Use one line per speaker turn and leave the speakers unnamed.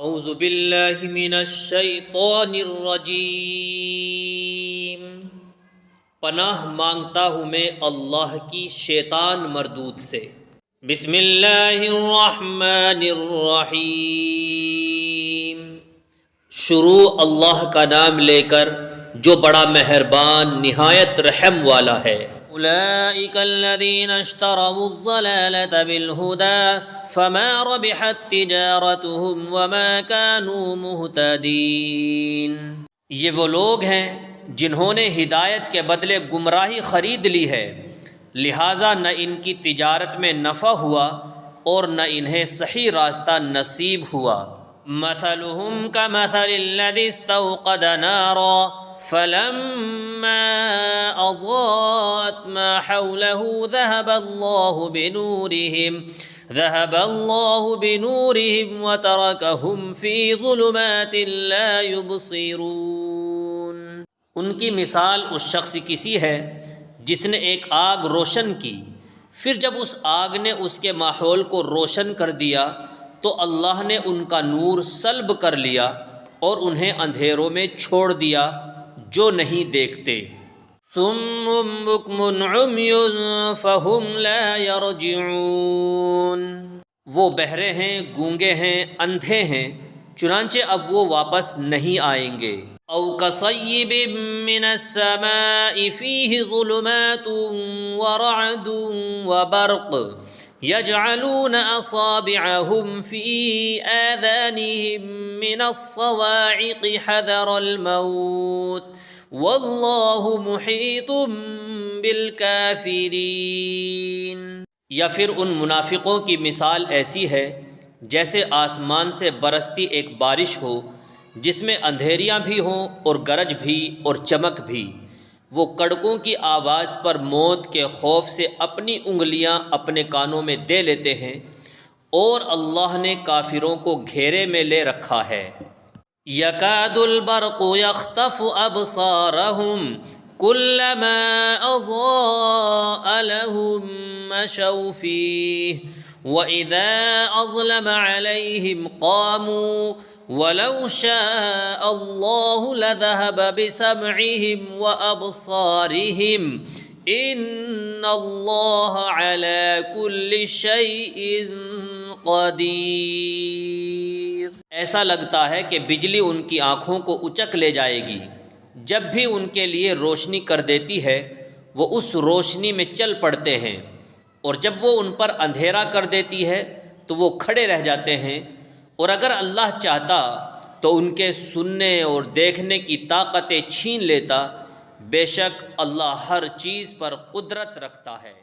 اعوذ باللہ من الشیطان الرجیم، پناہ مانگتا ہوں میں اللہ کی شیطان مردود سے۔ بسم اللہ الرحمن الرحیم، شروع اللہ کا نام لے کر جو بڑا مہربان نہایت رحم والا ہے۔ اولئک الذین اشتروا الضلالة بالهدى فما ربحت تجارتهم وما كانوا مهتدین، یہ وہ لوگ ہیں جنہوں نے ہدایت کے بدلے گمراہی خرید لی ہے، لہٰذا نہ ان کی تجارت میں نفع ہوا اور نہ انہیں صحیح راستہ نصیب ہوا۔ مثلهم كمثل الذي استوقد نارا فلما أضاءت ما حوله ذهب الله بنورهم وتركهم في ظلمات لا يبصرون۔ ان کی مثال اس شخص کی سی ہے جس نے ایک آگ روشن کی، پھر جب اس آگ نے اس کے ماحول کو روشن کر دیا تو اللہ نے ان کا نور سلب کر لیا اور انہیں اندھیروں میں چھوڑ دیا جو نہیں دیکھتے۔ صم بکم عمی فہم لا یرجعون، وہ بہرے ہیں، گونگے ہیں، اندھے ہیں، چنانچہ اب وہ واپس نہیں آئیں گے۔ او کصیب من السماء فیہ ظلمات ورعد وبرق يجعلون أصابعهم في آذانهم من الصواعق حذر الموت والله محيط بالكافرين۔ یا پھر ان منافقوں کی مثال ایسی ہے جیسے آسمان سے برستی ایک بارش ہو جس میں اندھیریاں بھی ہوں اور گرج بھی اور چمک بھی، وہ کڑکوں کی آواز پر موت کے خوف سے اپنی انگلیاں اپنے کانوں میں دے لیتے ہیں، اور اللہ نے کافروں کو گھیرے میں لے رکھا ہے۔ یکاد البرق یخطف ابصارہم کلما اضاء لہم مشوا فیہ وَإِذَا أَظْلَمَ عَلَيْهِمْ قَامُوا وَلَوْ شَاءَ اللَّهُ لَذَهَبَ بِسَمْعِهِمْ وَأَبْصَارِهِمْ إِنَّ اللَّهَ عَلَى كُلِّ شَيْءٍ قَدِيرٌ۔ ایسا لگتا ہے کہ بجلی ان کی آنکھوں کو اچک لے جائے گی، جب بھی ان کے لیے روشنی کر دیتی ہے وہ اس روشنی میں چل پڑتے ہیں، اور جب وہ ان پر اندھیرا کر دیتی ہے تو وہ کھڑے رہ جاتے ہیں، اور اگر اللہ چاہتا تو ان کے سننے اور دیکھنے کی طاقتیں چھین لیتا، بے شک اللہ ہر چیز پر قدرت رکھتا ہے۔